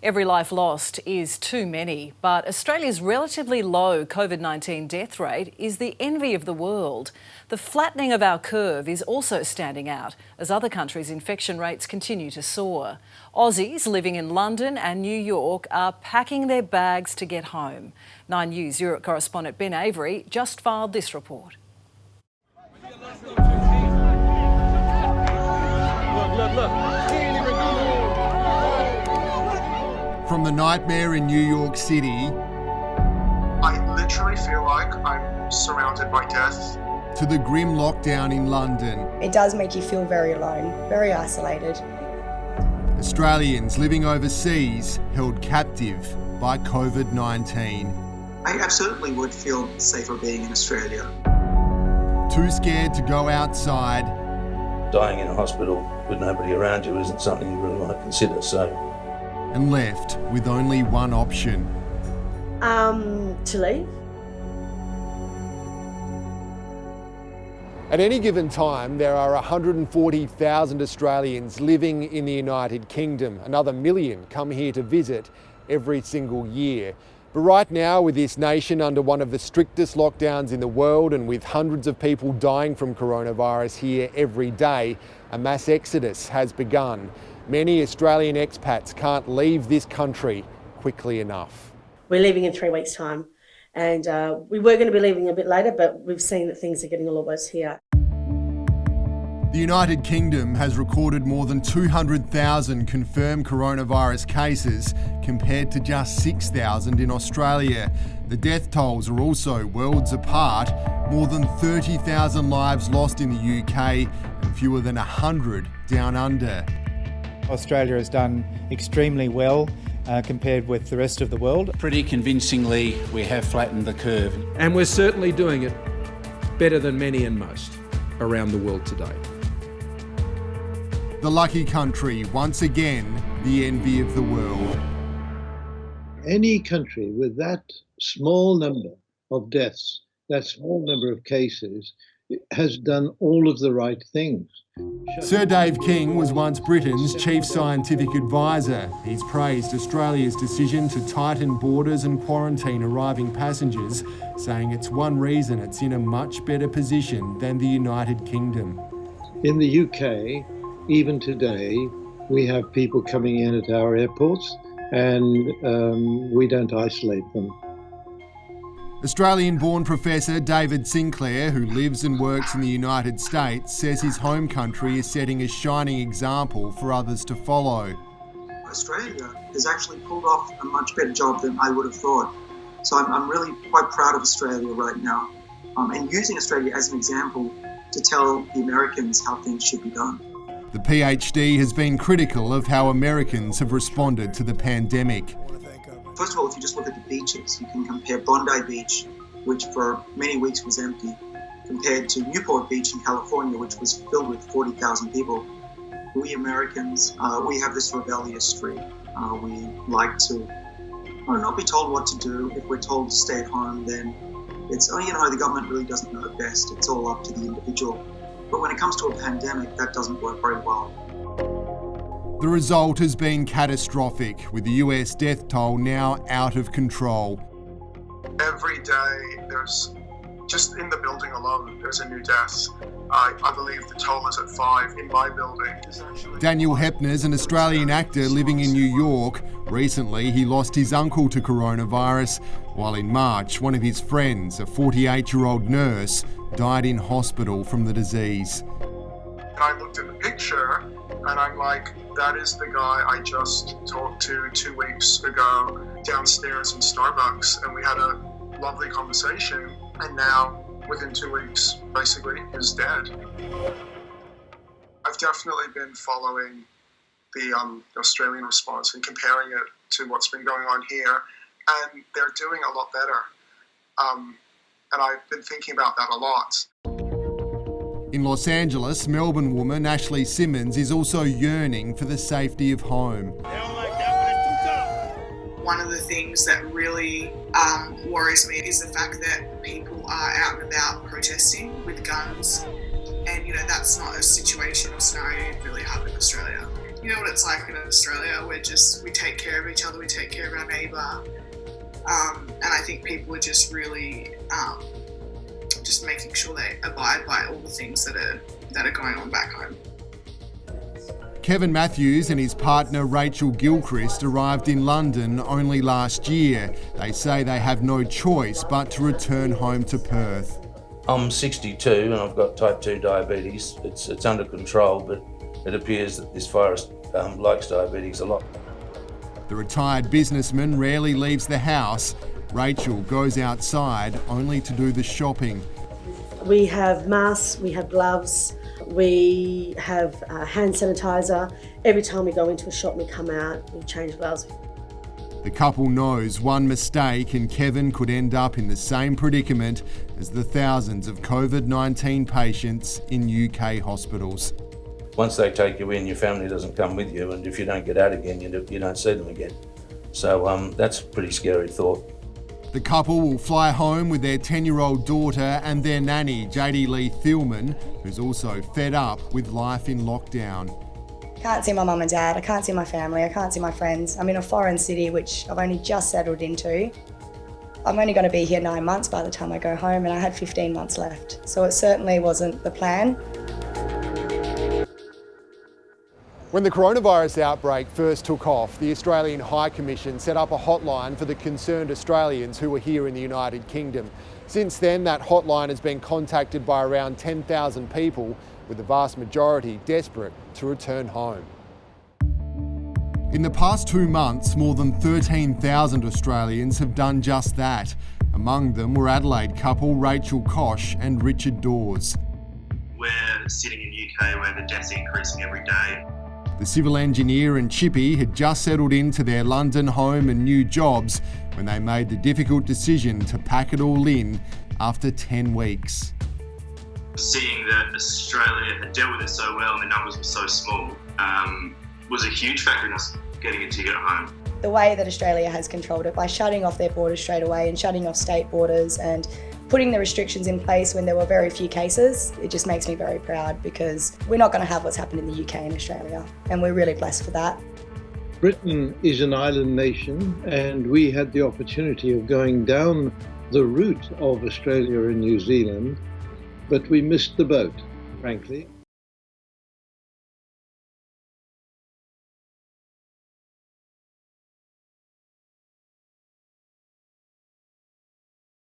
Every life lost is too many, but Australia's relatively low COVID-19 death rate is the envy of the world. The flattening of our curve is also standing out as other countries' infection rates continue to soar. Aussies living in London and New York are packing their bags to get home. 9 News Europe correspondent Ben Avery just filed this report. Look. From the nightmare in New York City, I literally feel like I'm surrounded by death, to the grim lockdown in London. It does make you feel very alone, very isolated. Australians living overseas held captive by COVID-19. I absolutely would feel safer being in Australia. Too scared to go outside. Dying in a hospital with nobody around you isn't something you really want to consider, and left with only one option. To leave. At any given time, there are 140,000 Australians living in the United Kingdom. Another million come here to visit every single year. But right now, with this nation under one of the strictest lockdowns in the world and with hundreds of people dying from coronavirus here every day, a mass exodus has begun. Many Australian expats can't leave this country quickly enough. We're leaving in 3 weeks' time, and we were going to be leaving a bit later, but we've seen that things are getting a lot worse here. The United Kingdom has recorded more than 200,000 confirmed coronavirus cases compared to just 6,000 in Australia. The death tolls are also worlds apart. More than 30,000 lives lost in the UK and fewer than 100 down under. Australia has done extremely well compared with the rest of the world. Pretty convincingly, we have flattened the curve. And we're certainly doing it better than many and most around the world today. The lucky country, once again, the envy of the world. Any country with that small number of deaths, that small number of cases, has done all of the right things. Sir Dave King was once Britain's chief scientific advisor. He's praised Australia's decision to tighten borders and quarantine arriving passengers, saying it's one reason it's in a much better position than the United Kingdom. In the UK, even today, we have people coming in at our airports and we don't isolate them. Australian-born Professor David Sinclair, who lives and works in the United States, says his home country is setting a shining example for others to follow. Australia has actually pulled off a much better job than I would have thought. So I'm really quite proud of Australia right now, and using Australia as an example to tell the Americans how things should be done. The PhD has been critical of how Americans have responded to the pandemic. First of all, if you just look at the beaches, you can compare Bondi Beach, which for many weeks was empty, compared to Newport Beach in California, which was filled with 40,000 people. We Americans, we have this rebellious streak. We like to not be told what to do. If we're told to stay at home, then it's, the government really doesn't know best. It's all up to the individual. But when it comes to a pandemic, that doesn't work very well. The result has been catastrophic, with the US death toll now out of control. Every day, there's, just in the building alone, there's a new death. I believe the toll is at 5 in my building. Daniel Hepner's an Australian actor living in New York. Recently, he lost his uncle to coronavirus, while in March, one of his friends, a 48-year-old nurse, died in hospital from the disease. And I looked at the picture, and I'm like, that is the guy I just talked to 2 weeks ago downstairs in Starbucks, and we had a lovely conversation, and now, within 2 weeks, basically, he's dead. I've definitely been following the Australian response and comparing it to what's been going on here, and they're doing a lot better. And I've been thinking about that a lot. In Los Angeles, Melbourne woman Ashley Simmons is also yearning for the safety of home. One of the things that really worries me is the fact that people are out and about protesting with guns, and that's not a situation or scenario you'd really have in Australia. you know what it's like in Australia. We take care of each other, we take care of our neighbour, and I think people are just really just making sure they abide by all the things that are going on back home. Kevin Matthews and his partner Rachel Gilchrist arrived in London only last year. They say they have no choice but to return home to Perth. I'm 62 and I've got type 2 diabetes. It's under control, but it appears that this virus likes diabetes a lot. The retired businessman rarely leaves the house. Rachel goes outside only to do the shopping. We have masks, we have gloves, we have hand sanitizer. Every time we go into a shop, we come out, we change gloves. The couple knows one mistake and Kevin could end up in the same predicament as the thousands of COVID-19 patients in UK hospitals. Once they take you in, your family doesn't come with you, and if you don't get out again, you don't see them again. So that's a pretty scary thought. The couple will fly home with their 10-year-old daughter and their nanny, JD Lee Thielman, who's also fed up with life in lockdown. Can't see my mum and dad, I can't see my family, I can't see my friends. I'm in a foreign city which I've only just settled into. I'm only going to be here 9 months by the time I go home, and I had 15 months left. So it certainly wasn't the plan. When the coronavirus outbreak first took off, the Australian High Commission set up a hotline for the concerned Australians who were here in the United Kingdom. Since then, that hotline has been contacted by around 10,000 people, with the vast majority desperate to return home. In the past 2 months, more than 13,000 Australians have done just that. Among them were Adelaide couple Rachel Kosh and Richard Dawes. We're sitting in UK where the deaths are increasing every day. The civil engineer and Chippy had just settled into their London home and new jobs when they made the difficult decision to pack it all in after 10 weeks. Seeing that Australia had dealt with it so well and the numbers were so small was a huge factor in us getting a ticket home. The way that Australia has controlled it by shutting off their borders straight away and shutting off state borders and putting the restrictions in place when there were very few cases, it just makes me very proud, because we're not going to have what's happened in the UK and Australia, and we're really blessed for that. Britain is an island nation, and we had the opportunity of going down the route of Australia and New Zealand, but we missed the boat, frankly.